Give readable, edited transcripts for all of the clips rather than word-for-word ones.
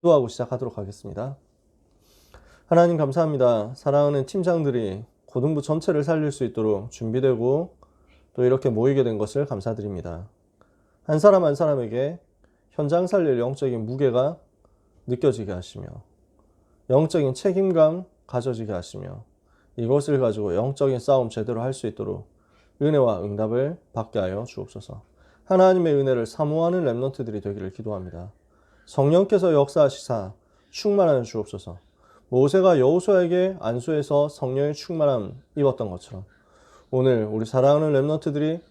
기도하고 시작하도록 하겠습니다. 하나님 감사합니다. 사랑하는 팀장들이 고등부 전체를 살릴 수 있도록 준비되고 또 이렇게 모이게 된 것을 감사드립니다. 한 사람 한 사람에게 현장 살릴 영적인 무게가 느껴지게 하시며 영적인 책임감 가져지게 하시며 이것을 가지고 영적인 싸움 제대로 할 수 있도록 은혜와 응답을 받게 하여 주옵소서. 하나님의 은혜를 사모하는 렘넌트들이 되기를 기도합니다. 성령께서 역사하시사 충만하여 주옵소서. 모세가 여호수아에게 안수해서 성령의 충만함 입었던 것처럼 오늘 우리 사랑하는 렘넌트들이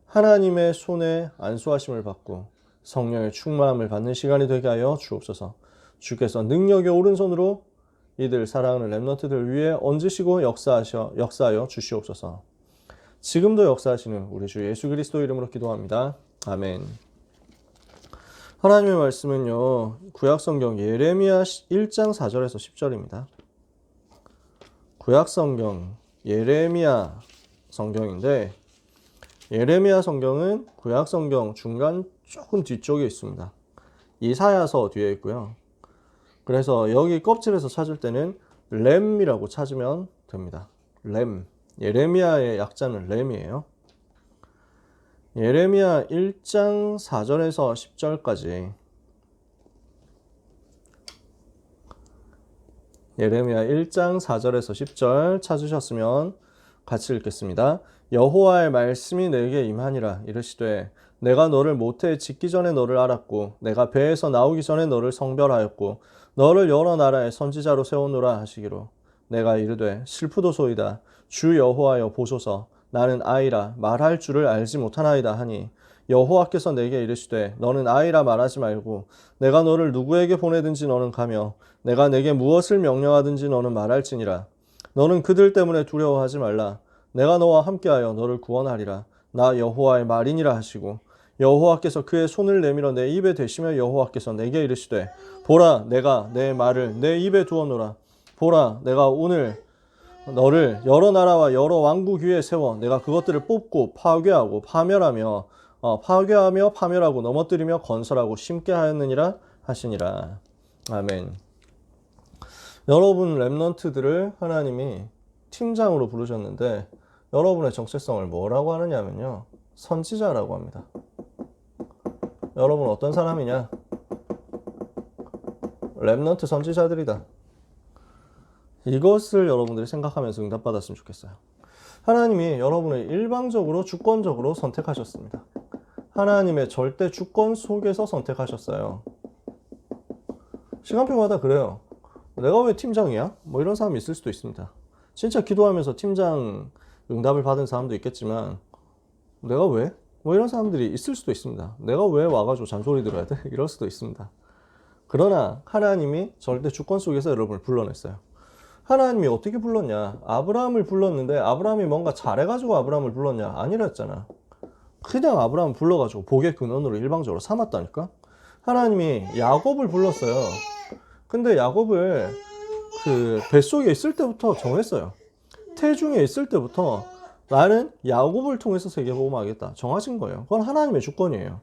하나님의 손에 안수하심을 받고 성령의 충만함을 받는 시간이 되게 하여 주옵소서. 주께서 능력의 오른손으로 이들 사랑하는 렘넌트들 위에 얹으시고 역사하여 주시옵소서. 지금도 역사하시는 우리 주 예수 그리스도 이름으로 기도합니다. 아멘. 하나님의 말씀은요, 구약성경 예레미야 1장 4절에서 10절입니다. 구약성경 예레미야 성경인데, 예레미야 성경은 구약성경 중간 조금 뒤쪽에 있습니다. 이사야서 뒤에 있고요. 그래서 여기 껍질에서 찾을 때는 램이라고 찾으면 됩니다. 램. 예레미야의 약자는 램이에요. 예레미야 1장 4절에서 10절까지 예레미야 1장 4절에서 10절 찾으셨으면 같이 읽겠습니다. 여호와의 말씀이 내게 임하니라. 이르시되 내가 너를 모태에 짓기 전에 너를 알았고 내가 배에서 나오기 전에 너를 성별하였고 너를 여러 나라의 선지자로 세우노라 하시기로 내가 이르되 슬프도소이다. 주 여호와여 보소서. 나는 아이라 말할 줄을 알지 못하나이다 하니 여호와께서 내게 이르시되 너는 아이라 말하지 말고 내가 너를 누구에게 보내든지 너는 가며 내가 내게 무엇을 명령하든지 너는 말할지니라. 너는 그들 때문에 두려워하지 말라. 내가 너와 함께하여 너를 구원하리라. 나 여호와의 말이니라 하시고 여호와께서 그의 손을 내밀어 내 입에 대시며 여호와께서 내게 이르시되 보라 내가 내 말을 내 입에 두었노라. 보라 내가 오늘 너를 여러 나라와 여러 왕국 위에 세워 내가 그것들을 뽑고 파괴하고 파멸하며 파멸하고 넘어뜨리며 건설하고 심게 하였느니라 하시니라. 아멘. 여러분 렘넌트들을 하나님이 팀장으로 부르셨는데 여러분의 정체성을 뭐라고 하느냐면요, 선지자라고 합니다. 여러분 어떤 사람이냐? 렘넌트 선지자들이다. 이것을 여러분들이 생각하면서 응답받았으면 좋겠어요. 하나님이 여러분을 일방적으로 주권적으로 선택하셨습니다. 하나님의 절대 주권 속에서 선택하셨어요. 시간표마다 그래요. 내가 왜 팀장이야? 뭐 이런 사람이 있을 수도 있습니다. 진짜 기도하면서 팀장 응답을 받은 사람도 있겠지만 내가 왜? 뭐 이런 사람들이 있을 수도 있습니다. 내가 왜 와가지고 잔소리 들어야 돼? 이럴 수도 있습니다. 그러나 하나님이 절대 주권 속에서 여러분을 불러냈어요. 하나님이 어떻게 불렀냐? 아브라함을 불렀는데 아브라함이 뭔가 잘해가지고 아브라함을 불렀냐? 아니라 했잖아. 그냥 아브라함 불러가지고 복의 근원으로 일방적으로 삼았다니까? 하나님이 야곱을 불렀어요. 근데 야곱을 그 뱃속에 있을 때부터 정했어요. 태중에 있을 때부터 나는 야곱을 통해서 세계복음하겠다 정하신 거예요. 그건 하나님의 주권이에요.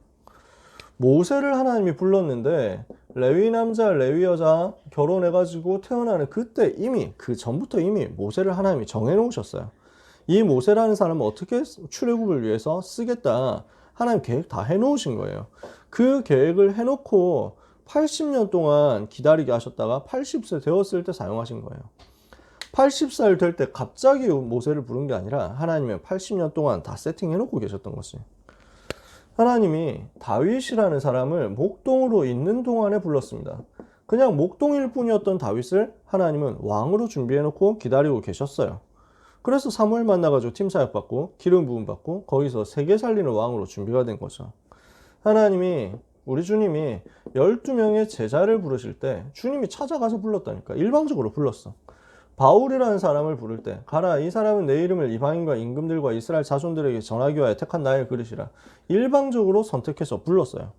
모세를 하나님이 불렀는데 레위 남자 레위 여자 결혼해가지고 태어나는 그때 이미 그 전부터 이미 모세를 하나님이 정해놓으셨어요. 이 모세라는 사람은 어떻게 출애굽을 위해서 쓰겠다 하나님 계획 다 해놓으신 거예요. 그 계획을 해놓고 80년 동안 기다리게 하셨다가 80세 되었을 때 사용하신 거예요. 80살 될 때 갑자기 모세를 부른 게 아니라 하나님은 80년 동안 다 세팅해놓고 계셨던 거지. 하나님이 다윗이라는 사람을 목동으로 있는 동안에 불렀습니다. 그냥 목동일 뿐이었던 다윗을 하나님은 왕으로 준비해놓고 기다리고 계셨어요. 그래서 사무엘 만나가지고 팀사역 받고 기름 부음 받고 거기서 세계 살리는 왕으로 준비가 된 거죠. 하나님이 우리 주님이 12명의 제자를 부르실 때 주님이 찾아가서 불렀다니까. 일방적으로 불렀어. 바울이라는 사람을 부를 때 가라 이 사람은 내 이름을 이방인과 임금들과 이스라엘 자손들에게 전하기 위하여 택한 나의 그릇이라. 일방적으로 선택해서 불렀어요.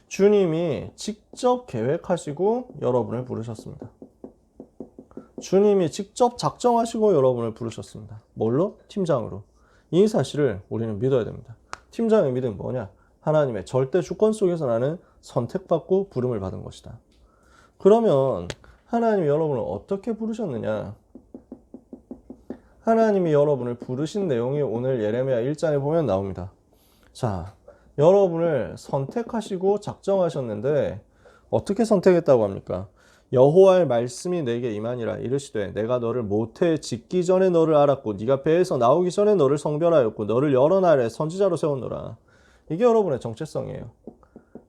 주님이 직접 계획하시고 여러분을 부르셨습니다. 주님이 직접 작정하시고 여러분을 부르셨습니다. 뭘로? 팀장으로. 이 사실을 우리는 믿어야 됩니다. 팀장의 믿음은 뭐냐? 하나님의 절대 주권 속에서 나는 선택받고 부름을 받은 것이다. 그러면 하나님이 여러분을 어떻게 부르셨느냐? 하나님이 여러분을 부르신 내용이 오늘 예레미야 1장에 보면 나옵니다. 자, 여러분을 선택하시고 작정하셨는데 어떻게 선택했다고 합니까? 여호와의 말씀이 내게 임하니라 이르시되 내가 너를 모태에 짓기 전에 너를 알았고 네가 배에서 나오기 전에 너를 성별하였고 너를 여러 나라의 선지자로 세웠노라. 이게 여러분의 정체성이에요.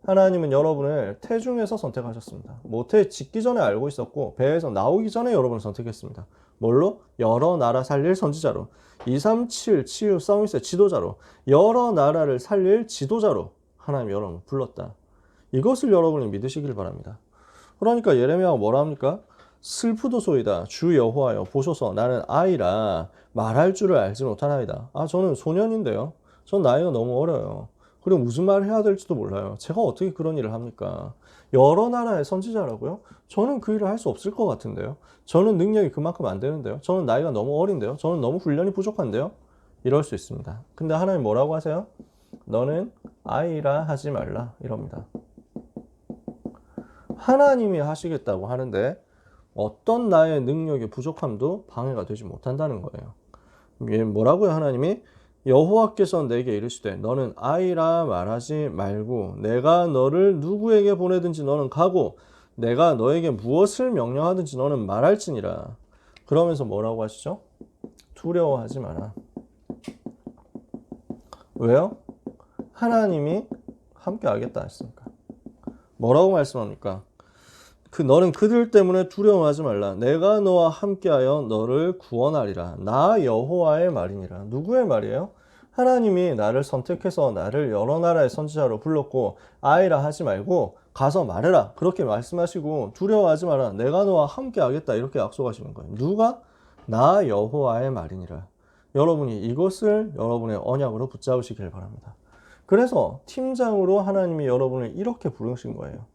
하나님은 여러분을 태중에서 선택하셨습니다. 모태에 짓기 전에 알고 있었고 배에서 나오기 전에 여러분을 선택했습니다. 뭘로? 여러 나라 살릴 선지자로, 237 치유 서밋의 지도자로, 여러 나라를 살릴 지도자로 하나님이 여러분을 불렀다. 이것을 여러분이 믿으시길 바랍니다. 그러니까 예레미야가 뭐라 합니까? 슬프도소이다. 주 여호와여 보소서 나는 아이라 말할 줄을 알지 못하나이다. 저는 소년인데요. 전 나이가 너무 어려요. 그리고 무슨 말을 해야 될지도 몰라요. 제가 어떻게 그런 일을 합니까? 여러 나라의 선지자라고요? 저는 그 일을 할 수 없을 것 같은데요. 저는 능력이 그만큼 안 되는데요. 저는 나이가 너무 어린데요. 저는 너무 훈련이 부족한데요. 이럴 수 있습니다. 근데 하나님 뭐라고 하세요? 너는 아이라 하지 말라 이럽니다. 하나님이 하시겠다고 하는데 어떤 나의 능력의 부족함도 방해가 되지 못한다는 거예요. 뭐라고요? 하나님이 여호와께서 내게 이르시되 너는 아이라 말하지 말고 내가 너를 누구에게 보내든지 너는 가고 내가 너에게 무엇을 명령하든지 너는 말할지니라. 그러면서 뭐라고 하시죠? 두려워하지 마라. 왜요? 하나님이 함께 하겠다 했으니까. 뭐라고 말씀합니까? 너는 그들 때문에 두려워하지 말라. 내가 너와 함께하여 너를 구원하리라. 나 여호와의 말이니라. 누구의 말이에요? 하나님이 나를 선택해서 나를 여러 나라의 선지자로 불렀고 아이라 하지 말고 가서 말해라. 그렇게 말씀하시고 두려워하지 마라. 내가 너와 함께하겠다. 이렇게 약속하시는 거예요. 누가? 나 여호와의 말이니라. 여러분이 이것을 여러분의 언약으로 붙잡으시길 바랍니다. 그래서 팀장으로 하나님이 여러분을 이렇게 부르신 거예요.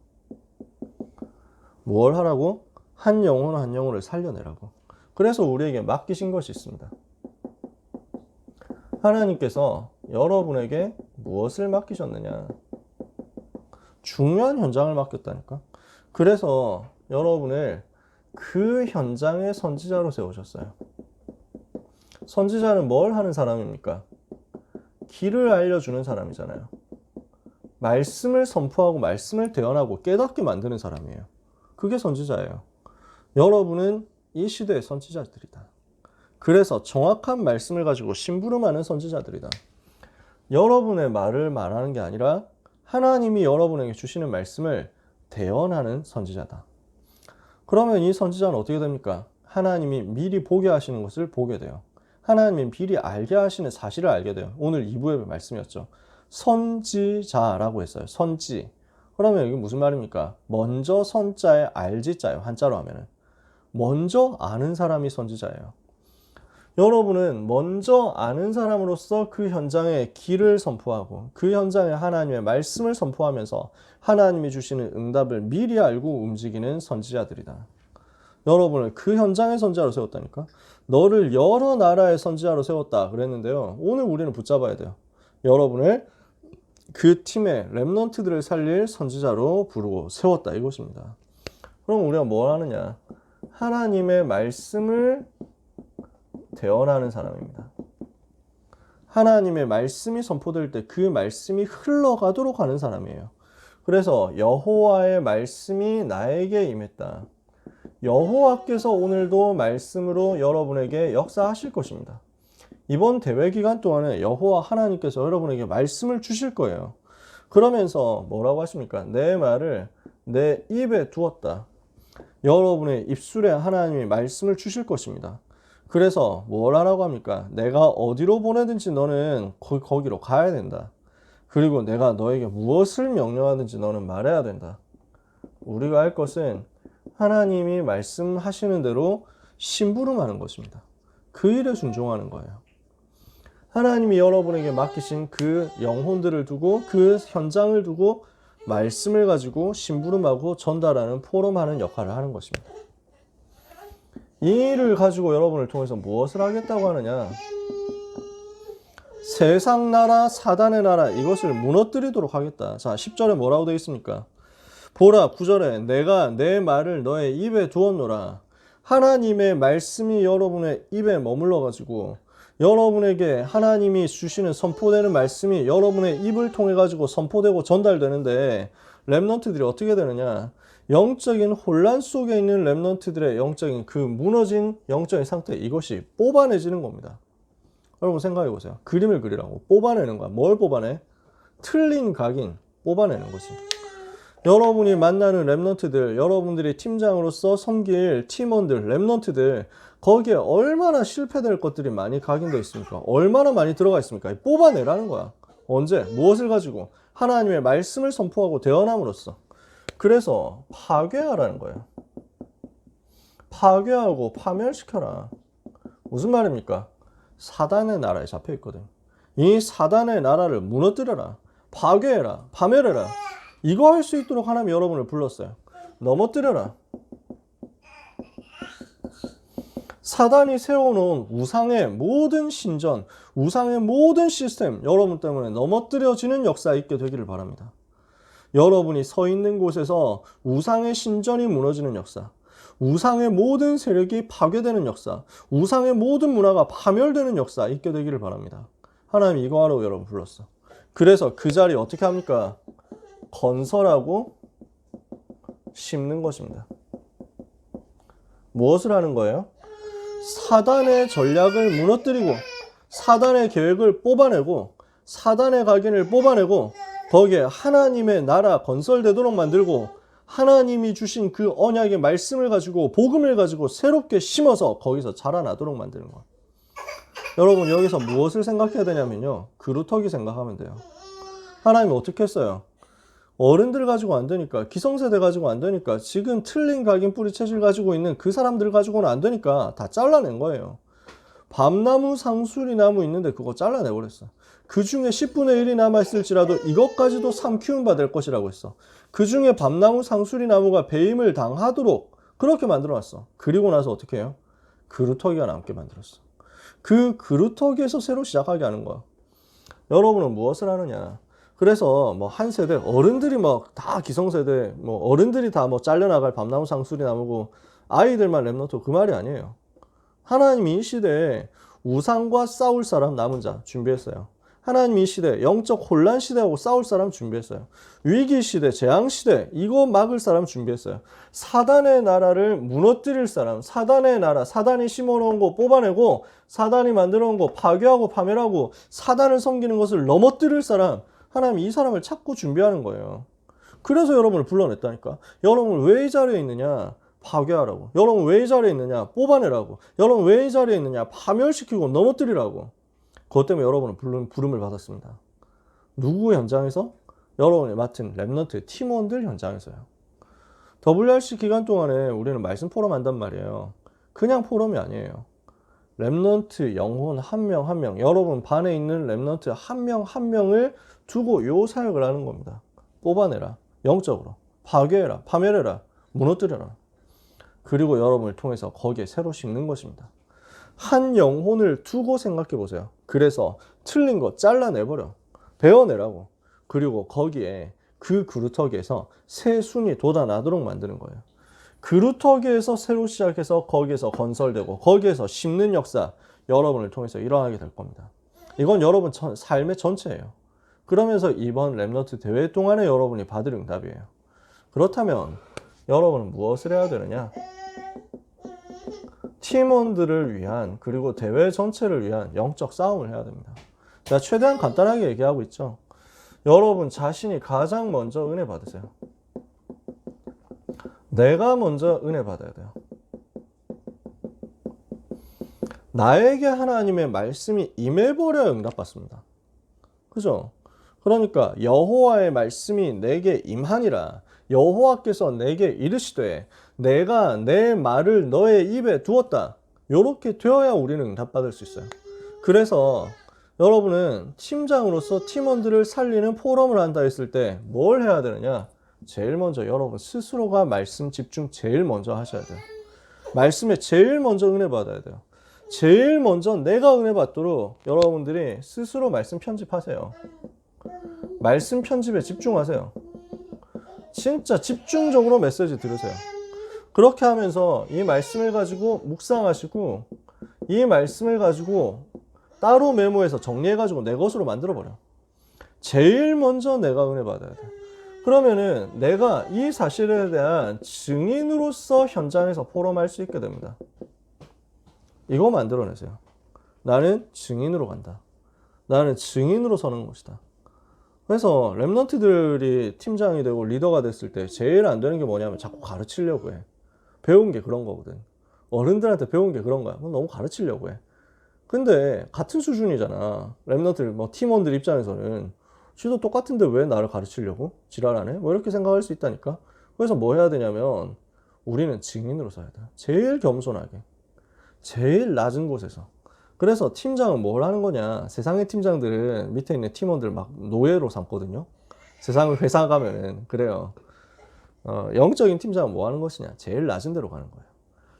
뭘 하라고? 한 영혼 한 영혼을 살려내라고. 그래서 우리에게 맡기신 것이 있습니다. 하나님께서 여러분에게 무엇을 맡기셨느냐? 중요한 현장을 맡겼다니까. 그래서 여러분을 그 현장의 선지자로 세우셨어요. 선지자는 뭘 하는 사람입니까? 길을 알려주는 사람이잖아요. 말씀을 선포하고 말씀을 대언하고 깨닫게 만드는 사람이에요. 그게 선지자예요. 여러분은 이 시대의 선지자들이다. 그래서 정확한 말씀을 가지고 심부름하는 선지자들이다. 여러분의 말을 말하는 게 아니라 하나님이 여러분에게 주시는 말씀을 대언하는 선지자다. 그러면 이 선지자는 어떻게 됩니까? 하나님이 미리 보게 하시는 것을 보게 돼요. 하나님이 미리 알게 하시는 사실을 알게 돼요. 오늘 2부의 말씀이었죠. 선지자라고 했어요. 선지. 그러면 이게 무슨 말입니까? 먼저 선자에 알지자예요. 한자로 하면은. 먼저 아는 사람이 선지자예요. 여러분은 먼저 아는 사람으로서 그 현장에 길을 선포하고 그 현장에 하나님의 말씀을 선포하면서 하나님이 주시는 응답을 미리 알고 움직이는 선지자들이다. 여러분을 그 현장의 선지자로 세웠다니까. 너를 여러 나라의 선지자로 세웠다 그랬는데요. 오늘 우리는 붙잡아야 돼요. 여러분을 그 팀의 렘넌트들을 살릴 선지자로 부르고 세웠다 이것입니다. 그럼 우리가 뭘 하느냐? 하나님의 말씀을 대언하는 사람입니다. 하나님의 말씀이 선포될 때 그 말씀이 흘러가도록 하는 사람이에요. 그래서 여호와의 말씀이 나에게 임했다. 여호와께서 오늘도 말씀으로 여러분에게 역사하실 것입니다. 이번 대회 기간 동안에 여호와 하나님께서 여러분에게 말씀을 주실 거예요. 그러면서 뭐라고 하십니까? 내 말을 내 입에 두었다. 여러분의 입술에 하나님이 말씀을 주실 것입니다. 그래서 뭘 하라고 합니까? 내가 어디로 보내든지 너는 거기로 가야 된다. 그리고 내가 너에게 무엇을 명령하든지 너는 말해야 된다. 우리가 할 것은 하나님이 말씀하시는 대로 심부름하는 것입니다. 그 일에 순종하는 거예요. 하나님이 여러분에게 맡기신 그 영혼들을 두고 그 현장을 두고 말씀을 가지고 심부름하고 전달하는 포럼하는 역할을 하는 것입니다. 이 일을 가지고 여러분을 통해서 무엇을 하겠다고 하느냐? 세상 나라, 사단의 나라 이것을 무너뜨리도록 하겠다. 자, 10절에 뭐라고 되어 있습니까? 보라 9절에 내가 내 말을 너의 입에 두었노라. 하나님의 말씀이 여러분의 입에 머물러 가지고 여러분에게 하나님이 주시는 선포되는 말씀이 여러분의 입을 통해 가지고 선포되고 전달되는데 렘넌트들이 어떻게 되느냐? 영적인 혼란 속에 있는 렘넌트들의 영적인 그 무너진 영적인 상태, 이것이 뽑아내지는 겁니다. 여러분 생각해 보세요. 그림을 그리라고 뽑아내는 거야. 뭘 뽑아내? 틀린 각인 뽑아내는 거지. 여러분이 만나는 렘넌트들, 여러분들이 팀장으로서 섬길 팀원들, 렘넌트들, 거기에 얼마나 실패될 것들이 많이 각인되어 있습니까? 얼마나 많이 들어가 있습니까? 뽑아내라는 거야. 언제? 무엇을 가지고? 하나님의 말씀을 선포하고 대언함으로써. 그래서 파괴하라는 거예요. 파괴하고 파멸시켜라. 무슨 말입니까? 사단의 나라에 잡혀 있거든. 이 사단의 나라를 무너뜨려라. 파괴해라. 파멸해라. 이거 할 수 있도록 하나님이 여러분을 불렀어요. 넘어뜨려라. 사단이 세워놓은 우상의 모든 신전, 우상의 모든 시스템, 여러분 때문에 넘어뜨려지는 역사 있게 되기를 바랍니다. 여러분이 서 있는 곳에서 우상의 신전이 무너지는 역사, 우상의 모든 세력이 파괴되는 역사, 우상의 모든 문화가 파멸되는 역사 있게 되기를 바랍니다. 하나님이 이거 하라고 여러분 불렀어. 그래서 그 자리 어떻게 합니까? 건설하고 심는 것입니다. 무엇을 하는 거예요? 사단의 전략을 무너뜨리고 사단의 계획을 뽑아내고 사단의 각인을 뽑아내고 거기에 하나님의 나라 건설되도록 만들고 하나님이 주신 그 언약의 말씀을 가지고 복음을 가지고 새롭게 심어서 거기서 자라나도록 만드는 거예요. 여러분 여기서 무엇을 생각해야 되냐면요. 그루터기 생각하면 돼요. 하나님이 어떻게 했어요? 어른들 가지고 안 되니까, 기성세대 가지고 안 되니까, 지금 틀린 각인 뿌리 체질 가지고 있는 그 사람들 가지고는 안 되니까 다 잘라낸 거예요. 밤나무 상수리나무 있는데 그거 잘라내버렸어. 그 중에 10분의 1이 남아있을지라도 이것까지도 삼키움바 될 것이라고 했어. 그 중에 밤나무 상수리나무가 배임을 당하도록 그렇게 만들어놨어. 그리고 나서 어떻게 해요? 그루터기가 남게 만들었어. 그 그루터기에서 새로 시작하게 하는 거야. 여러분은 무엇을 하느냐? 그래서 뭐 한 세대 어른들이 뭐 다 기성세대 뭐 어른들이 다 뭐 잘려나갈 밤나무 상수리 나무고 아이들만 렘넌트, 그 말이 아니에요. 하나님이 이 시대에 우상과 싸울 사람 남은 자 준비했어요. 하나님이 이 시대 영적 혼란 시대하고 싸울 사람 준비했어요. 위기 시대, 재앙 시대 이거 막을 사람 준비했어요. 사단의 나라를 무너뜨릴 사람, 사단의 나라, 사단이 심어놓은 거 뽑아내고 사단이 만들어놓은 거 파괴하고 파멸하고 사단을 섬기는 것을 넘어뜨릴 사람, 하나님이 이 사람을 찾고 준비하는 거예요. 그래서 여러분을 불러냈다니까. 여러분 왜 이 자리에 있느냐? 파괴하라고. 여러분 왜 이 자리에 있느냐? 뽑아내라고. 여러분 왜 이 자리에 있느냐? 파멸시키고 넘어뜨리라고. 그것 때문에 여러분은 부름을 받았습니다. 누구 현장에서? 여러분이 맡은 렘넌트 팀원들 현장에서요. WRC 기간 동안에 우리는 말씀 포럼 한단 말이에요. 그냥 포럼이 아니에요. 렘넌트 영혼 한 명 한 명, 여러분 반에 있는 렘넌트 한 명 한 명을 두고 요 사역을 하는 겁니다. 뽑아내라. 영적으로. 파괴해라. 파멸해라. 무너뜨려라. 그리고 여러분을 통해서 거기에 새로 심는 것입니다. 한 영혼을 두고 생각해 보세요. 그래서 틀린 거 잘라내버려. 베어내라고. 그리고 거기에 그 그루터기에서 새 순이 돋아나도록 만드는 거예요. 그루터기에서 새로 시작해서 거기에서 건설되고 거기에서 심는 역사, 여러분을 통해서 일어나게 될 겁니다. 이건 여러분 삶의 전체예요. 그러면서 이번 렘넌트 대회 동안에 여러분이 받을 응답이에요. 그렇다면 여러분은 무엇을 해야 되느냐? 팀원들을 위한, 그리고 대회 전체를 위한 영적 싸움을 해야 됩니다. 제가 최대한 간단하게 얘기하고 있죠. 여러분 자신이 가장 먼저 은혜 받으세요. 내가 먼저 은혜 받아야 돼요. 나에게 하나님의 말씀이 임해버려야 응답받습니다. 그죠? 그러니까 여호와의 말씀이 내게 임하니라. 여호와께서 내게 이르시되 내가 내 말을 너의 입에 두었다. 이렇게 되어야 우리는 응답받을 수 있어요. 그래서 여러분은 팀장으로서 팀원들을 살리는 포럼을 한다 했을 때 뭘 해야 되느냐? 제일 먼저 여러분 스스로가 말씀 집중 제일 먼저 하셔야 돼요. 말씀에 제일 먼저 은혜 받아야 돼요. 제일 먼저 내가 은혜 받도록 여러분들이 스스로 말씀 편집하세요. 말씀 편집에 집중하세요. 진짜 집중적으로 메시지 들으세요. 그렇게 하면서 이 말씀을 가지고 묵상하시고 이 말씀을 가지고 따로 메모해서 정리해가지고 내 것으로 만들어버려. 제일 먼저 내가 은혜 받아야 돼. 그러면은 내가 이 사실에 대한 증인으로서 현장에서 포럼할 수 있게 됩니다. 이거 만들어내세요. 나는 증인으로 간다. 나는 증인으로 서는 것이다. 그래서 랩런트들이 팀장이 되고 리더가 됐을 때 제일 안 되는 게 뭐냐면 자꾸 가르치려고 해. 배운 게 그런 거거든. 어른들한테 배운 게 그런 거야. 너무 가르치려고 해. 근데 같은 수준이잖아. 랩런트 뭐 팀원들 입장에서는 지도 똑같은데 왜 나를 가르치려고? 지랄하네? 뭐 이렇게 생각할 수 있다니까. 그래서 뭐 해야 되냐면 우리는 증인으로 서야 돼. 제일 겸손하게. 제일 낮은 곳에서. 그래서 팀장은 뭘 하는 거냐. 세상의 팀장들은 밑에 있는 팀원들 막 노예로 삼거든요. 세상을 회사 가면은 그래요. 영적인 팀장은 뭐 하는 것이냐. 제일 낮은 데로 가는 거예요.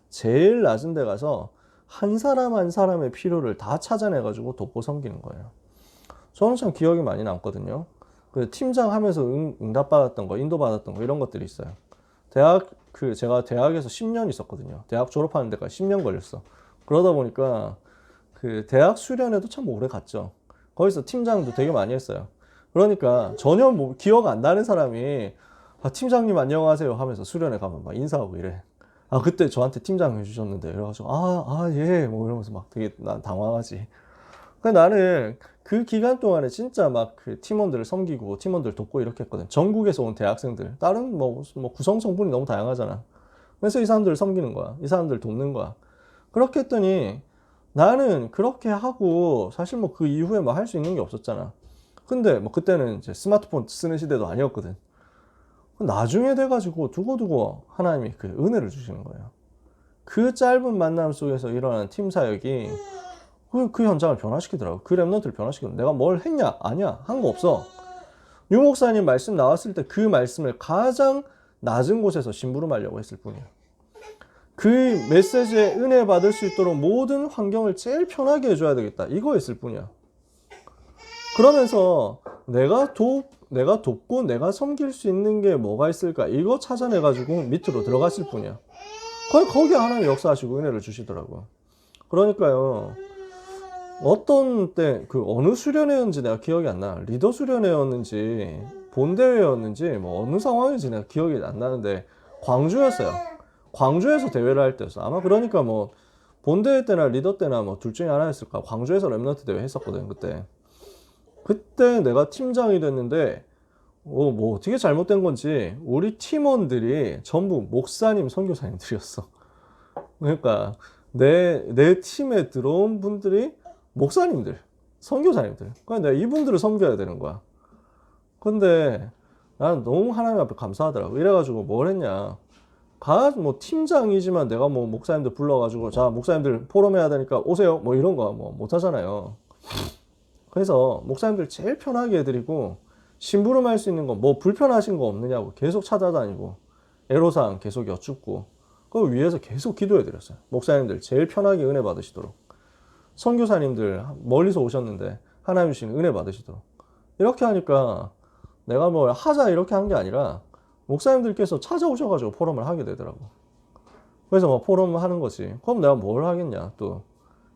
제일 낮은 데 가서 한 사람 한 사람의 필요를 다 찾아내가지고 돕고 섬기는 거예요. 저는 참 기억이 많이 남거든요. 그 팀장 하면서 응답받았던 거, 인도받았던 거 이런 것들이 있어요. 제가 대학에서 10년 있었거든요. 대학 졸업하는 데까지 10년 걸렸어. 그러다 보니까 그 대학 수련회도 참 오래 갔죠. 거기서 팀장도 되게 많이 했어요. 그러니까 전혀 뭐 기억 안 나는 사람이 팀장님 안녕하세요 하면서 수련회 가면 막 인사하고 이래. 그때 저한테 팀장 해주셨는데 이래가지고 예 뭐 이러면서 막 되게 난 당황하지. 근데 나는 그 기간 동안에 진짜 막 그 팀원들을 섬기고 팀원들 돕고 이렇게 했거든. 전국에서 온 대학생들 다른 뭐 구성 성분이 너무 다양하잖아. 그래서 이 사람들을 섬기는 거야. 이 사람들을 돕는 거야. 그렇게 했더니 나는 그렇게 하고 사실 뭐 그 이후에 뭐 할 수 있는 게 없었잖아. 근데 뭐 그때는 이제 스마트폰 쓰는 시대도 아니었거든. 나중에 돼가지고 두고두고 하나님이 그 은혜를 주시는 거예요. 그 짧은 만남 속에서 일어나는 팀 사역이 그 현장을 변화시키더라고. 그 랩런트를 변화시키더라고. 내가 뭘 했냐? 아니야. 한 거 없어. 유 목사님 말씀 나왔을 때 그 말씀을 가장 낮은 곳에서 심부름하려고 했을 뿐이야. 그 메시지에 은혜 받을 수 있도록 모든 환경을 제일 편하게 해줘야 되겠다. 이거 했을 뿐이야. 그러면서 내가 돕고 내가 섬길 수 있는 게 뭐가 있을까? 이거 찾아내가지고 밑으로 들어갔을 뿐이야. 거기 하나님 역사하시고 은혜를 주시더라고. 그러니까요. 어떤 때 그 어느 수련회였는지 내가 기억이 안 나. 리더 수련회였는지 본대회였는지 뭐 어느 상황인지 내가 기억이 안 나는데 광주였어요. 광주에서 대회를 할 때였어. 아마 그러니까 뭐 본대회 때나 리더 때나 뭐 둘 중에 하나였을까. 광주에서 랩런트 대회 했었거든 그때. 그때 내가 팀장이 됐는데 뭐 어떻게 잘못된 건지 우리 팀원들이 전부 목사님, 선교사님들이었어. 그러니까 내 팀에 들어온 분들이 목사님들, 선교사님들. 그러니까 내가 이분들을 섬겨야 되는 거야. 근데 나는 너무 하나님 앞에 감사하더라고. 이래가지고 뭘 했냐. 뭐 팀장이지만 내가 뭐 목사님들 불러가지고 자 목사님들 포럼해야 되니까 오세요. 뭐 이런 거 뭐 못하잖아요. 그래서 목사님들 제일 편하게 해드리고 심부름할 수 있는 거 뭐 불편하신 거 없느냐고 계속 찾아다니고 애로사항 계속 여쭙고 그 위에서 계속 기도해드렸어요. 목사님들 제일 편하게 은혜 받으시도록. 선교사님들 멀리서 오셨는데 하나님 주신 은혜 받으시도록. 이렇게 하니까 내가 뭘 하자 이렇게 한 게 아니라 목사님들께서 찾아오셔가지고 포럼을 하게 되더라고. 그래서 뭐 포럼 하는 거지. 그럼 내가 뭘 하겠냐. 또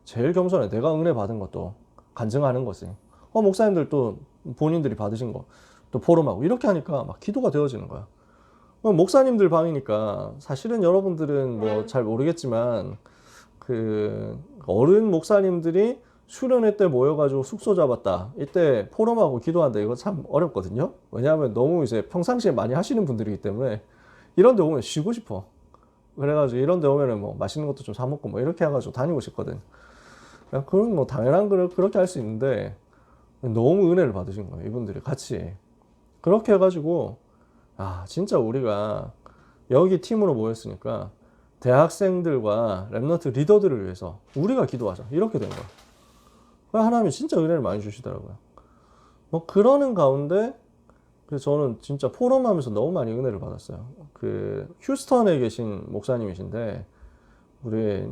제일 겸손해. 내가 은혜 받은 것도 간증하는 거지. 목사님들 또 본인들이 받으신 거 또 포럼하고 이렇게 하니까 막 기도가 되어지는 거야. 목사님들 방이니까 사실은 여러분들은 뭐 잘 모르겠지만 그 어른 목사님들이 수련회 때 모여가지고 숙소 잡았다. 이때 포럼하고 기도한다. 이거 참 어렵거든요. 왜냐하면 너무 이제 평상시에 많이 하시는 분들이기 때문에 이런 데 오면 쉬고 싶어. 그래가지고 이런 데 오면은 뭐 맛있는 것도 좀 사 먹고 뭐 이렇게 해가지고 다니고 싶거든. 그건 뭐 당연한 걸 그렇게 할 수 있는데 너무 은혜를 받으신 거예요. 이분들이 같이. 그렇게 해가지고 진짜 우리가 여기 팀으로 모였으니까 대학생들과 랩런트 리더들을 위해서 우리가 기도하자. 이렇게 된 거야. 하나님이 진짜 은혜를 많이 주시더라고요. 뭐 그러는 가운데 그래서 저는 진짜 포럼하면서 너무 많이 은혜를 받았어요. 그 휴스턴에 계신 목사님이신데 우리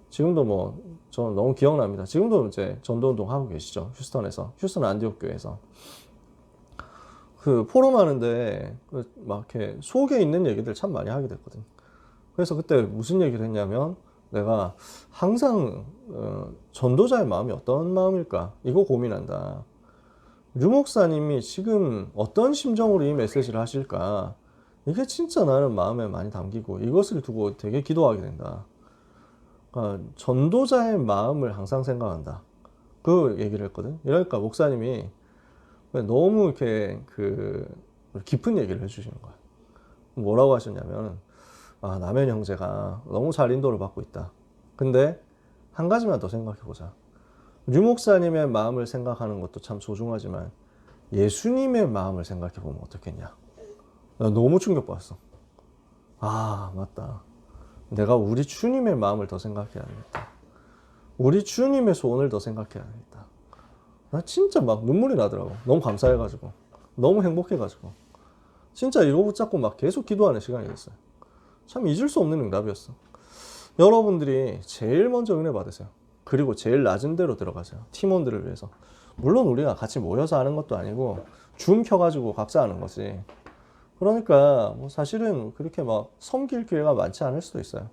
지금도 뭐 저는 너무 기억납니다. 지금도 이제 전도운동 하고 계시죠. 휴스턴 안디옥 교회에서. 그 포럼 하는데 막 이렇게 속에 있는 얘기들 참 많이 하게 됐거든. 그래서 그때 무슨 얘기를 했냐면 내가 항상 전도자의 마음이 어떤 마음일까 이거 고민한다. 류 목사님이 지금 어떤 심정으로 이 메시지를 하실까 이게 진짜 나는 마음에 많이 담기고 이것을 두고 되게 기도하게 된다. 그러니까 전도자의 마음을 항상 생각한다. 그 얘기를 했거든. 이러니까 목사님이 너무 이렇게 그 깊은 얘기를 해주시는 거야. 뭐라고 하셨냐면, 아, 남현 형제가 너무 잘 인도를 받고 있다. 근데 한 가지만 더 생각해보자. 류 목사님의 마음을 생각하는 것도 참 소중하지만 예수님의 마음을 생각해보면 어떻겠냐. 나 너무 충격받았어. 아, 맞다. 내가 우리 주님의 마음을 더 생각해야 되겠다. 우리 주님의 소원을 더 생각해야 되겠다. 나 진짜 막 눈물이 나더라고. 너무 감사해가지고. 너무 행복해가지고. 진짜 이거 붙잡고 막 계속 기도하는 시간이 됐어요. 참 잊을 수 없는 응답이었어. 여러분들이 제일 먼저 은혜 받으세요. 그리고 제일 낮은 데로 들어가세요. 팀원들을 위해서. 물론 우리가 같이 모여서 하는 것도 아니고 줌 켜가지고 각자 하는 거지. 그러니까 뭐 사실은 그렇게 막 섬길 기회가 많지 않을 수도 있어요.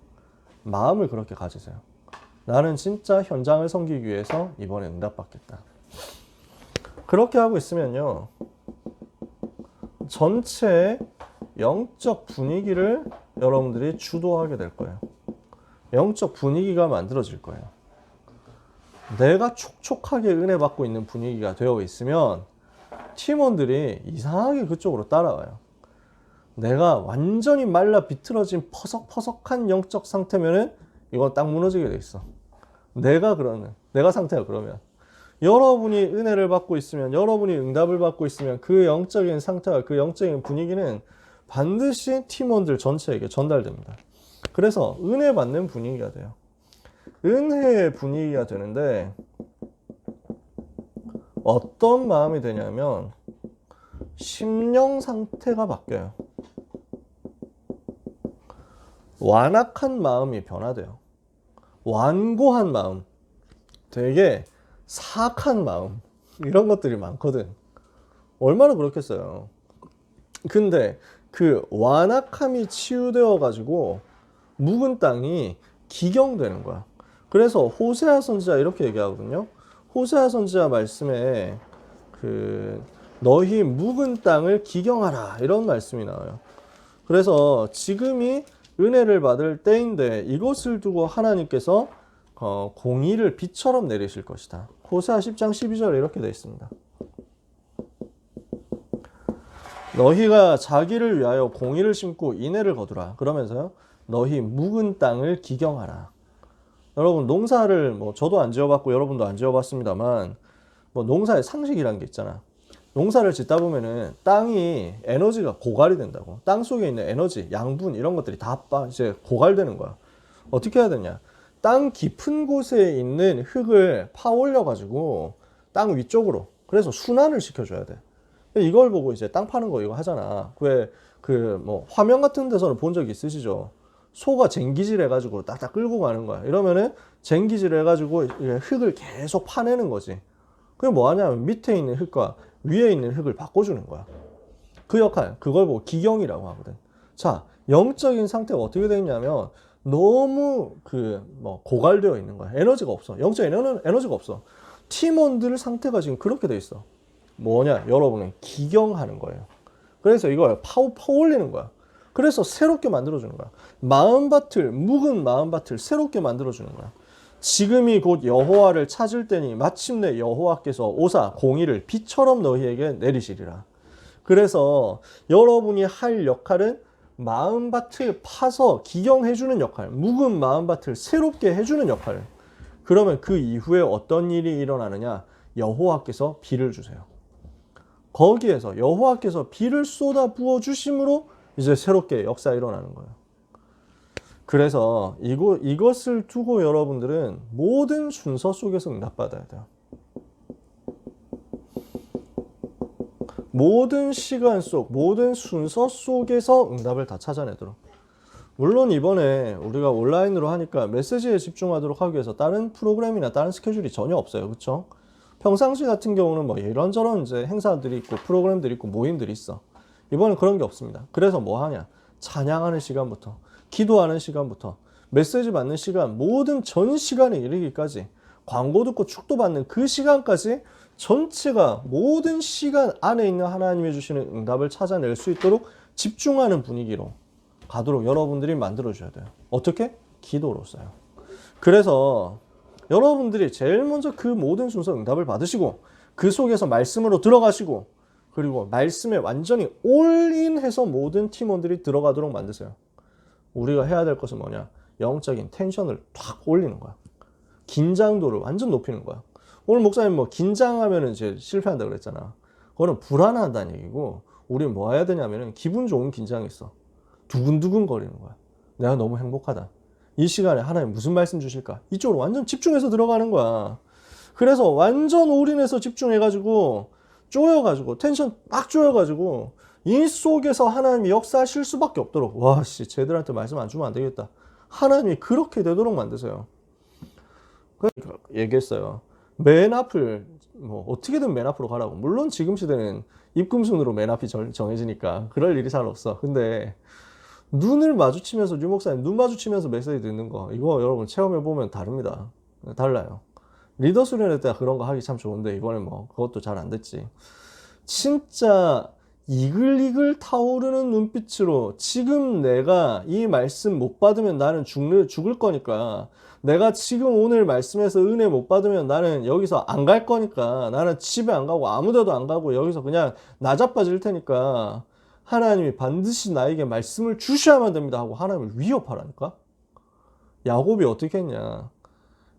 마음을 그렇게 가지세요. 나는 진짜 현장을 섬기기 위해서 이번에 응답받겠다. 그렇게 하고 있으면요, 전체 영적 분위기를 여러분들이 주도하게 될 거예요. 영적 분위기가 만들어질 거예요. 내가 촉촉하게 은혜 받고 있는 분위기가 되어 있으면 팀원들이 이상하게 그쪽으로 따라와요. 내가 완전히 말라 비틀어진 퍼석퍼석한 영적 상태면은 이건 딱 무너지게 돼 있어. 내가 상태가 그러면 여러분이 은혜를 받고 있으면, 여러분이 응답을 받고 있으면 그 영적인 상태와 그 영적인 분위기는 반드시 팀원들 전체에게 전달됩니다. 그래서 은혜 받는 분위기가 돼요. 은혜의 분위기가 되는데 어떤 마음이 되냐면 심령 상태가 바뀌어요. 완악한 마음이 변화돼요. 완고한 마음, 되게 사악한 마음, 이런 것들이 많거든. 얼마나 그렇겠어요. 근데 그 완악함이 치유되어 가지고 묵은 땅이 기경되는 거야. 그래서 호세아 선지자 이렇게 얘기하거든요. 호세아 선지자 말씀에 그 너희 묵은 땅을 기경하라 이런 말씀이 나와요. 그래서 지금이 은혜를 받을 때인데 이것을 두고 하나님께서 공의를 비처럼 내리실 것이다. 호세아 10장 12절에 이렇게 되어 있습니다. 너희가 자기를 위하여 공의를 심고 인애를 거두라. 그러면서요, 너희 묵은 땅을 기경하라. 여러분, 농사를 뭐 저도 안 지어봤고 여러분도 안 지어봤습니다만 뭐 농사의 상식이라는 게 있잖아. 농사를 짓다 보면은 땅이 에너지가 고갈이 된다고. 땅 속에 있는 에너지, 양분 이런 것들이 다 이제 고갈되는 거야. 어떻게 해야 되냐? 땅 깊은 곳에 있는 흙을 파올려 가지고 땅 위쪽으로, 그래서 순환을 시켜줘야 돼. 이걸 보고 이제 땅 파는 거 이거 하잖아. 왜 그 뭐 화면 같은 데서는 본 적 있으시죠? 소가 쟁기질 해가지고 딱딱 끌고 가는 거야. 이러면은 쟁기질 해가지고 흙을 계속 파내는 거지. 그게 뭐 하냐면 밑에 있는 흙과 위에 있는 흙을 바꿔주는 거야. 그 역할, 그걸 보고 기경이라고 하거든. 자, 영적인 상태가 어떻게 되냐면 너무 고갈되어 있는 거야. 에너지가 없어. 영적인 에너지가 없어. 팀원들 상태가 지금 그렇게 돼 있어. 뭐냐? 여러분은 기경하는 거예요. 그래서 이걸 파올리는 거야. 그래서 새롭게 만들어주는 거야. 마음밭을, 묵은 마음밭을 새롭게 만들어주는 거야. 지금이 곧 여호와를 찾을 때니 마침내 여호와께서 오사 공의를 비처럼 너희에게 내리시리라. 그래서 여러분이 할 역할은 마음밭을 파서 기경해주는 역할, 묵은 마음밭을 새롭게 해주는 역할. 그러면 그 이후에 어떤 일이 일어나느냐? 여호와께서 비를 주세요. 거기에서 여호와께서 비를 쏟아 부어 주심으로 이제 새롭게 역사 일어나는 거예요. 그래서 이것을 두고 여러분들은 모든 순서 속에서 응답받아야 돼요. 모든 시간 속, 모든 순서 속에서 응답을 다 찾아내도록. 물론 이번에 우리가 온라인으로 하니까 메시지에 집중하도록 하기 위해서 다른 프로그램이나 다른 스케줄이 전혀 없어요. 그렇죠? 평상시 같은 경우는 뭐 이런저런 이제 행사들이 있고 프로그램들이 있고 모임들이 있어. 이번엔 그런 게 없습니다. 그래서 뭐 하냐? 찬양하는 시간부터, 기도하는 시간부터, 메시지 받는 시간, 모든 전 시간에 이르기까지, 광고 듣고 축도받는 그 시간까지 전체가 모든 시간 안에 있는 하나님이 주시는 응답을 찾아낼 수 있도록 집중하는 분위기로 가도록 여러분들이 만들어줘야 돼요. 어떻게? 기도로써요. 그래서 여러분들이 제일 먼저 그 모든 순서 응답을 받으시고 그 속에서 말씀으로 들어가시고 그리고 말씀에 완전히 올인해서 모든 팀원들이 들어가도록 만드세요. 우리가 해야 될 것은 뭐냐? 영적인 텐션을 탁 올리는 거야. 긴장도를 완전 높이는 거야. 오늘 목사님 뭐 긴장하면 이제 실패한다 그랬잖아. 그거는 불안하다는 얘기고 우리는 뭐 해야 되냐면은 기분 좋은 긴장이 있어. 두근두근 거리는 거야. 내가 너무 행복하다. 이 시간에 하나님 무슨 말씀 주실까? 이쪽으로 완전 집중해서 들어가는 거야. 그래서 완전 올인해서 집중해가지고 쪼여가지고 텐션 빡 쪼여가지고 이 속에서 하나님이 역사하실 수밖에 없도록 와씨 쟤들한테 말씀 안 주면 안 되겠다. 하나님이 그렇게 되도록 만드세요. 그러니까 얘기했어요. 맨 앞을 뭐 어떻게든 맨 앞으로 가라고. 물론 지금 시대는 입금순으로 맨 앞이 정해지니까 그럴 일이 잘 없어. 근데 눈을 마주치면서 유 목사님 눈 마주치면서 메시지 듣는 거 이거 여러분 체험해 보면 다릅니다. 달라요. 리더 수련회 때 그런 거 하기 참 좋은데 이번엔 뭐 그것도 잘 안 됐지. 진짜 이글이글 타오르는 눈빛으로 지금 내가 이 말씀 못 받으면 나는 죽을 거니까 내가 지금 오늘 말씀에서 은혜 못 받으면 나는 여기서 안 갈 거니까 나는 집에 안 가고 아무 데도 안 가고 여기서 그냥 나자빠질 테니까 하나님이 반드시 나에게 말씀을 주셔야만 됩니다 하고 하나님을 위협하라니까. 야곱이 어떻게 했냐.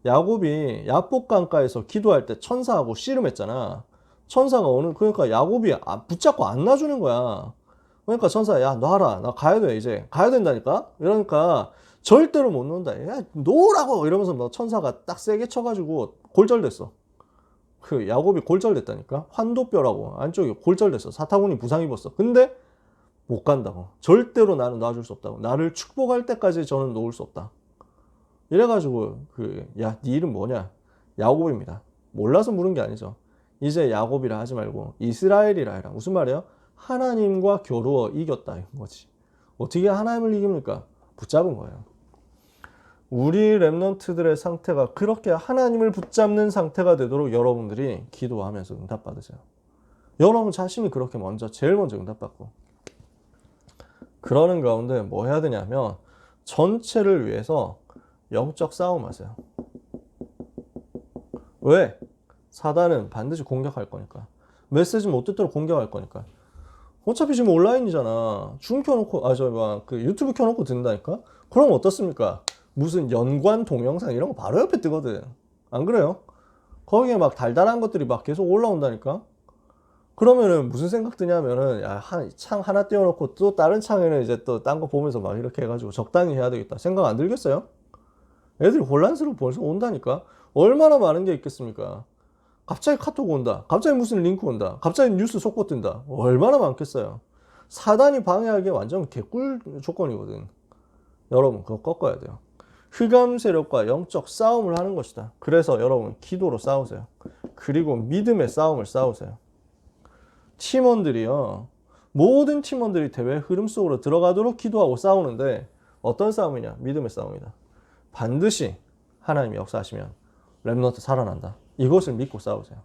야곱이 야복강가에서 기도할 때 천사하고 씨름했잖아. 천사가 그러니까 야곱이 붙잡고 안 놔주는 거야. 그러니까 천사가 야 놔라 나 가야 돼 이제 가야 된다니까. 이러니까 절대로 못 놓는다. 야 놓으라고 이러면서 뭐 천사가 딱 세게 쳐가지고 골절됐어. 그 야곱이 골절됐다니까. 환도뼈라고 안쪽에 골절됐어. 사타구니 부상 입었어. 근데 못 간다고. 절대로 나는 놔줄 수 없다고. 나를 축복할 때까지 저는 놓을 수 없다. 이래가지고 야, 네 이름 뭐냐? 야곱입니다. 몰라서 물은 게 아니죠. 이제 야곱이라 하지 말고 이스라엘이라 해라. 무슨 말이에요? 하나님과 겨루어 이겼다 이런 거지. 어떻게 하나님을 이깁니까? 붙잡은 거예요. 우리 렘넌트들의 상태가 그렇게 하나님을 붙잡는 상태가 되도록 여러분들이 기도하면서 응답받으세요. 여러분 자신이 그렇게 제일 먼저 응답받고 그러는 가운데 뭐 해야 되냐면 전체를 위해서 영적 싸움 하세요. 왜? 사단은 반드시 공격할 거니까. 메시지 못 듣도록 공격할 거니까. 어차피 지금 온라인이잖아. 줌 켜놓고, 유튜브 켜놓고 듣는다니까? 그럼 어떻습니까? 무슨 연관 동영상 이런 거 바로 옆에 뜨거든. 안 그래요? 거기에 막 달달한 것들이 막 계속 올라온다니까? 그러면은 무슨 생각 드냐면은, 야, 창 하나 띄워놓고 또 다른 창에는 이제 또 딴 거 보면서 막 이렇게 해가지고 적당히 해야 되겠다. 생각 안 들겠어요? 애들이 혼란스럽고 벌써 온다니까? 얼마나 많은 게 있겠습니까? 갑자기 카톡 온다. 갑자기 무슨 링크 온다. 갑자기 뉴스 속보 뜬다. 얼마나 많겠어요. 사단이 방해하기에 완전 개꿀 조건이거든. 여러분 그거 꺾어야 돼요. 흑암 세력과 영적 싸움을 하는 것이다. 그래서 여러분 기도로 싸우세요. 그리고 믿음의 싸움을 싸우세요. 팀원들이요. 모든 팀원들이 대회 흐름 속으로 들어가도록 기도하고 싸우는데 어떤 싸움이냐? 믿음의 싸움이다. 반드시 하나님이 역사하시면 렘넌트 살아난다. 이것을 믿고 싸우세요.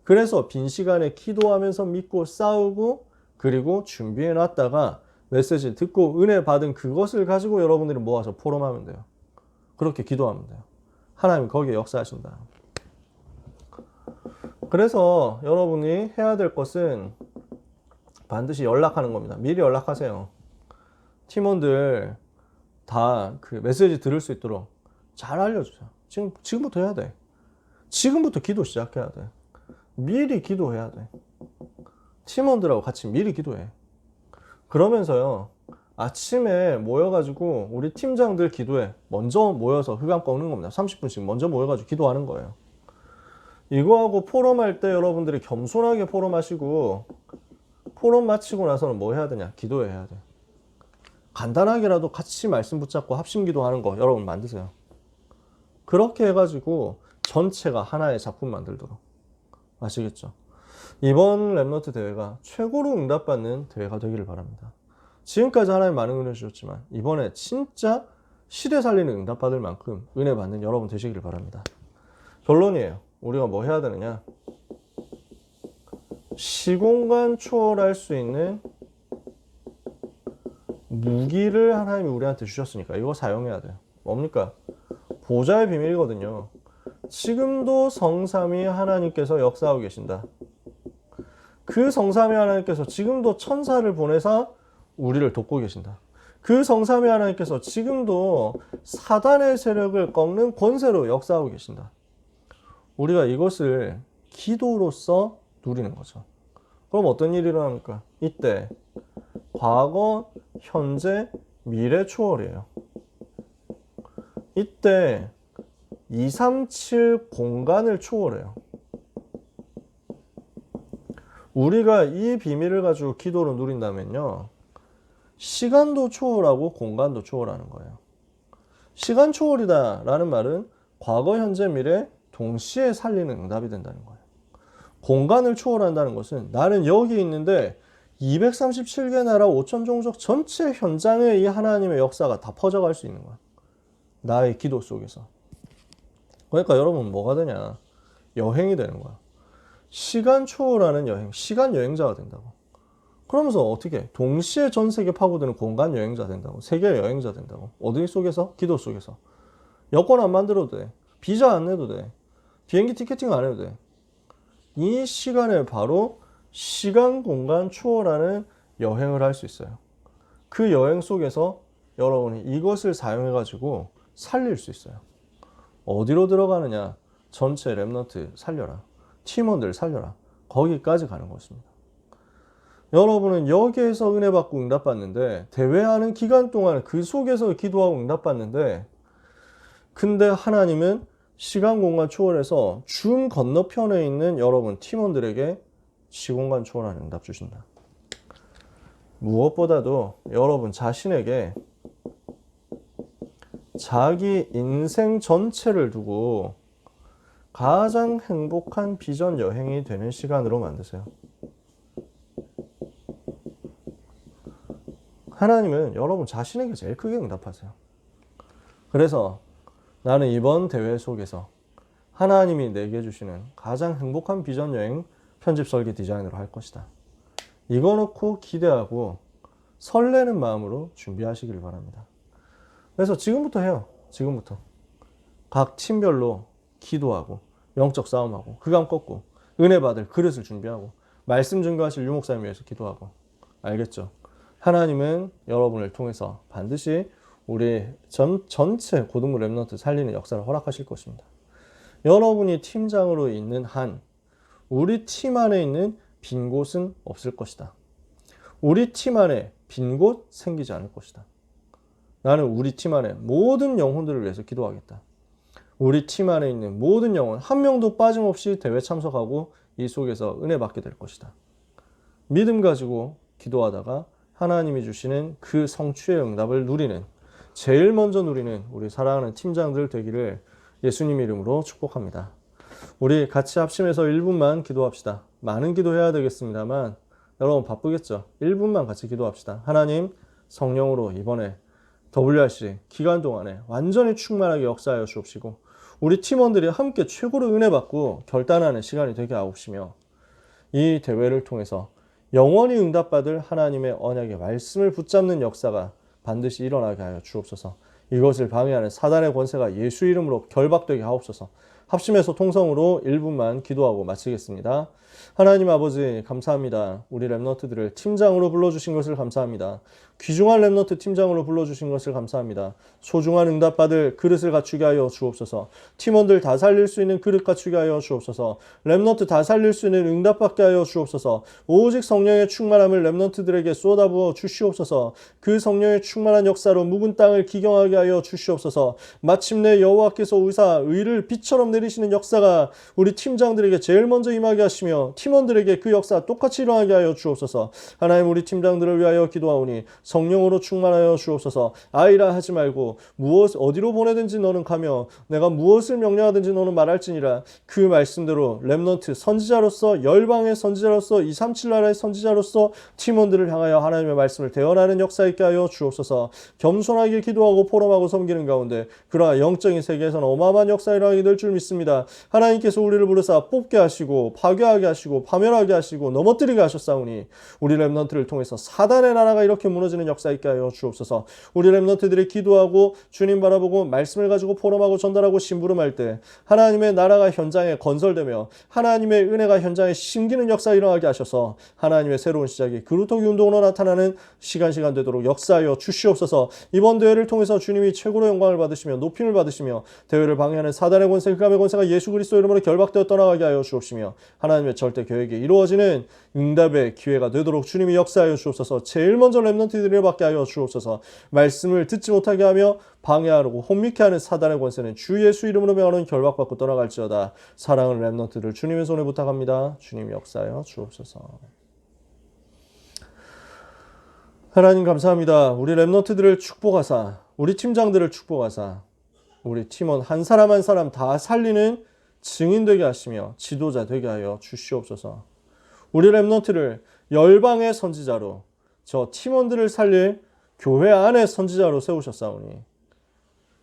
그래서 빈 시간에 기도하면서 믿고 싸우고 그리고 준비해 놨다가 메시지를 듣고 은혜 받은 그것을 가지고 여러분들이 모아서 포럼하면 돼요. 그렇게 기도하면 돼요. 하나님이 거기에 역사하신다. 그래서 여러분이 해야 될 것은 반드시 연락하는 겁니다. 미리 연락하세요. 팀원들 다 그 메시지 들을 수 있도록 잘 알려주세요. 지금부터 해야 돼. 지금부터 기도 시작해야 돼. 미리 기도해야 돼. 팀원들하고 같이 미리 기도해. 그러면서요, 아침에 모여가지고 우리 팀장들 기도해. 먼저 모여서 흑암 꺾는 겁니다. 30분씩 먼저 모여가지고 기도하는 거예요. 이거하고 포럼할 때 여러분들이 겸손하게 포럼하시고 포럼 마치고 나서는 뭐 해야 되냐? 기도해야 돼. 간단하게라도 같이 말씀 붙잡고 합심 기도하는 거 여러분 만드세요. 그렇게 해가지고 전체가 하나의 작품 만들도록. 아시겠죠? 이번 랩너트 대회가 최고로 응답받는 대회가 되기를 바랍니다. 지금까지 하나님 많은 은혜 주셨지만 이번에 진짜 시대 살리는 응답받을 만큼 은혜 받는 여러분 되시기를 바랍니다. 결론이에요. 우리가 뭐 해야 되느냐? 시공간 초월할 수 있는 무기를 하나님이 우리한테 주셨으니까 이거 사용해야 돼요. 뭡니까? 보좌의 비밀이거든요. 지금도 성삼위 하나님께서 역사하고 계신다. 그 성삼위 하나님께서 지금도 천사를 보내서 우리를 돕고 계신다. 그 성삼위 하나님께서 지금도 사단의 세력을 꺾는 권세로 역사하고 계신다. 우리가 이것을 기도로서 누리는 거죠. 그럼 어떤 일이 일어납니까? 이때 과거, 현재, 미래 초월이에요. 이때 237 공간을 초월해요. 우리가 이 비밀을 가지고 기도로 누린다면요, 시간도 초월하고 공간도 초월하는 거예요. 시간 초월이다 라는 말은 과거, 현재, 미래 동시에 살리는 응답이 된다는 거예요. 공간을 초월한다는 것은 나는 여기 있는데 237개 나라 5천 종족 전체 현장에 이 하나님의 역사가 다 퍼져갈 수 있는 거야. 나의 기도 속에서. 그러니까 여러분 뭐가 되냐? 여행이 되는 거야. 시간 초월하는 여행, 시간 여행자가 된다고. 그러면서 어떻게? 동시에 전 세계 파고드는 공간 여행자 된다고. 세계 여행자 된다고. 어디 속에서? 기도 속에서. 여권 안 만들어도 돼. 비자 안 내도 돼. 비행기 티켓팅 안 해도 돼. 이 시간에 바로 시간 공간 초월하는 여행을 할 수 있어요. 그 여행 속에서 여러분이 이것을 사용해 가지고 살릴 수 있어요. 어디로 들어가느냐? 전체 랩너트 살려라. 팀원들 살려라. 거기까지 가는 것입니다. 여러분은 여기에서 은혜 받고 응답 받는데, 대회하는 기간 동안 그 속에서 기도하고 응답 받는데, 근데 하나님은 시간 공간 초월해서 줌 건너편에 있는 여러분 팀원들에게 시공간 초월하는 응답 주신다. 무엇보다도 여러분 자신에게 자기 인생 전체를 두고 가장 행복한 비전 여행이 되는 시간으로 만드세요. 하나님은 여러분 자신에게 제일 크게 응답하세요. 그래서 나는 이번 대회 속에서 하나님이 내게 주시는 가장 행복한 비전 여행 편집 설계 디자인으로 할 것이다. 이거 놓고 기대하고 설레는 마음으로 준비하시길 바랍니다. 그래서 지금부터 해요. 지금부터. 각 팀별로 기도하고 영적 싸움하고 흑암 꺾고 은혜 받을 그릇을 준비하고 말씀 증거하실 유목사님 위해서 기도하고. 알겠죠? 하나님은 여러분을 통해서 반드시 우리 전체 고등부 랩너트 살리는 역사를 허락하실 것입니다. 여러분이 팀장으로 있는 한 우리 팀 안에 있는 빈 곳은 없을 것이다. 우리 팀 안에 빈 곳 생기지 않을 것이다. 나는 우리 팀 안에 모든 영혼들을 위해서 기도하겠다. 우리 팀 안에 있는 모든 영혼 한 명도 빠짐없이 대회 참석하고 이 속에서 은혜 받게 될 것이다. 믿음 가지고 기도하다가 하나님이 주시는 그 성취의 응답을 누리는, 제일 먼저 누리는 우리 사랑하는 팀장들 되기를 예수님 이름으로 축복합니다. 우리 같이 합심해서 1분만 기도합시다. 많은 기도해야 되겠습니다만 여러분 바쁘겠죠? 1분만 같이 기도합시다. 하나님, 성령으로 이번에 WRC 기간 동안에 완전히 충만하게 역사하여 주옵시고 우리 팀원들이 함께 최고로 은혜 받고 결단하는 시간이 되게 하옵시며 이 대회를 통해서 영원히 응답받을 하나님의 언약의 말씀을 붙잡는 역사가 반드시 일어나게 하여 주옵소서. 이것을 방해하는 사단의 권세가 예수 이름으로 결박되게 하옵소서. 합심해서 통성으로 1분만 기도하고 마치겠습니다. 하나님 아버지 감사합니다. 우리 랩너트들을 팀장으로 불러주신 것을 감사합니다. 귀중한 랩너트 팀장으로 불러주신 것을 감사합니다. 소중한 응답받을 그릇을 갖추게 하여 주옵소서. 팀원들 다 살릴 수 있는 그릇 갖추게 하여 주옵소서. 랩너트 다 살릴 수 있는 응답받게 하여 주옵소서. 오직 성령의 충만함을 랩너트들에게 쏟아부어 주시옵소서. 그 성령의 충만한 역사로 묵은 땅을 기경하게 하여 주시옵소서. 마침내 여호와께서 의를 빛처럼 내리시는 역사가 우리 팀장들에게 제일 먼저 임하게 하시며 팀원들에게 그 역사 똑같이 일어나게 하여 주옵소서. 하나님, 우리 팀장들을 위하여 기도하오니 성령으로 충만하여 주옵소서. 아이라 하지 말고 어디로 보내든지 너는 가며 내가 무엇을 명령하든지 너는 말할지니라. 그 말씀대로 렘넌트 선지자로서, 열방의 선지자로서, 237 나라의 선지자로서 팀원들을 향하여 하나님의 말씀을 대언하는 역사 있게 하여 주옵소서. 겸손하게 기도하고 포럼하고 섬기는 가운데 그러나 영적인 세계에서는 어마어마한 역사가 일어나게 될 줄 믿습니다. 하나님께서 우리를 부르사 뽑게 하시고 파괴하게 하시고 파멸하게 하시고 넘어뜨리게 하셨사오니 우리 렘넌트를 통해서 사단의 나라가 이렇게 무너지는 역사 있게 하여 주옵소서. 우리 렘넌트들이 기도하고 주님 바라보고 말씀을 가지고 포럼하고 전달하고 심부름할 때 하나님의 나라가 현장에 건설되며 하나님의 은혜가 현장에 심기는 역사 일어나게 하셔서 하나님의 새로운 시작이 그루터기 운동으로 나타나는 시간 되도록 역사하여 주시옵소서. 이번 대회를 통해서 주님이 최고로 영광을 받으시며 높임을 받으시며 대회를 방해하는 사단의 권세, 흑암의 권세가 예수 그리스도 이름으로 결박되어 떠나가게 하여 주옵시며 하나님의 절대 계획이 이루어지는 응답의 기회가 되도록 주님이 역사하여 주옵소서. 제일 먼저 렘넌트들을 받게 하여 주옵소서. 말씀을 듣지 못하게 하며 방해하고 혼미케 하는 사단의 권세는 주 예수 이름으로 명하는 결박받고 떠나갈지어다. 사랑하는 렘넌트들 주님의 손에 부탁합니다. 주님이 역사하여 주옵소서. 하나님 감사합니다. 우리 렘넌트들을 축복하사, 우리 팀장들을 축복하사, 우리 팀원 한 사람 한 사람 다 살리는 증인 되게 하시며 지도자 되게 하여 주시옵소서. 우리 렘넌트를 열방의 선지자로, 저 팀원들을 살릴 교회 안의 선지자로 세우셨사오니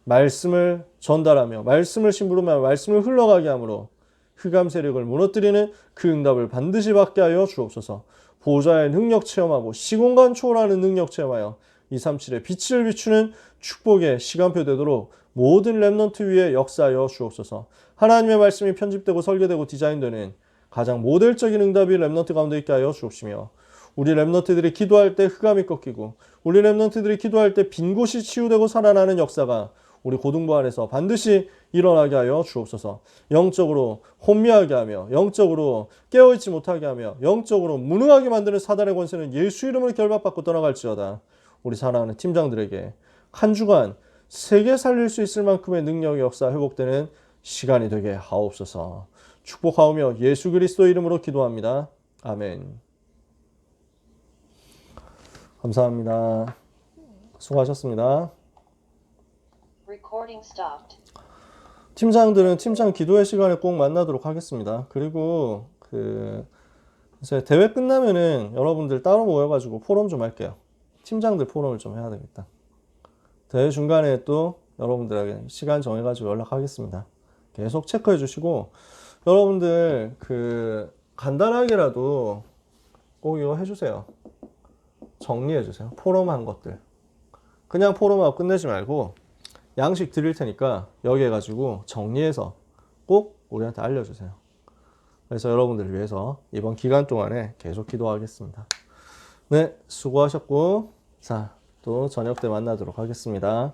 말씀을 전달하며 말씀을 심부름하며 말씀을 흘러가게 함으로 흑암 세력을 무너뜨리는 그 응답을 반드시 받게 하여 주옵소서. 보좌의 능력 체험하고 시공간 초월하는 능력 체험하여 237의 빛을 비추는 축복의 시간표 되도록 모든 렘넌트 위에 역사하여 주옵소서. 하나님의 말씀이 편집되고 설계되고 디자인되는 가장 모델적인 응답이 렘넌트 가운데 있게 하여 주옵시며 우리 렘넌트들이 기도할 때 흑암이 꺾이고 우리 렘넌트들이 기도할 때 빈 곳이 치유되고 살아나는 역사가 우리 고등부 안에서 반드시 일어나게 하여 주옵소서. 영적으로 혼미하게 하며 영적으로 깨어있지 못하게 하며 영적으로 무능하게 만드는 사단의 권세는 예수 이름으로 결박받고 떠나갈지어다. 우리 사랑하는 팀장들에게 한 주간 세계 살릴 수 있을 만큼의 능력의 역사 회복되는 시간이 되게 하옵소서. 축복하오며 예수 그리스도 이름으로 기도합니다. 아멘. 감사합니다. 수고하셨습니다. 팀장들은 팀장 기도회 시간에 꼭 만나도록 하겠습니다. 그리고 이제 대회 끝나면은 여러분들 따로 모여가지고 포럼 좀 할게요. 팀장들 포럼을 좀 해야 되겠다. 대회 중간에 또 여러분들에게 시간 정해가지고 연락하겠습니다. 계속 체크해 주시고 여러분들 간단하게라도 꼭 이거 해주세요. 정리해 주세요. 포럼한 것들. 그냥 포럼하고 끝내지 말고 양식 드릴 테니까 여기 해가지고 정리해서 꼭 우리한테 알려주세요. 그래서 여러분들을 위해서 이번 기간 동안에 계속 기도하겠습니다. 네, 수고하셨고 자, 또 저녁 때 만나도록 하겠습니다.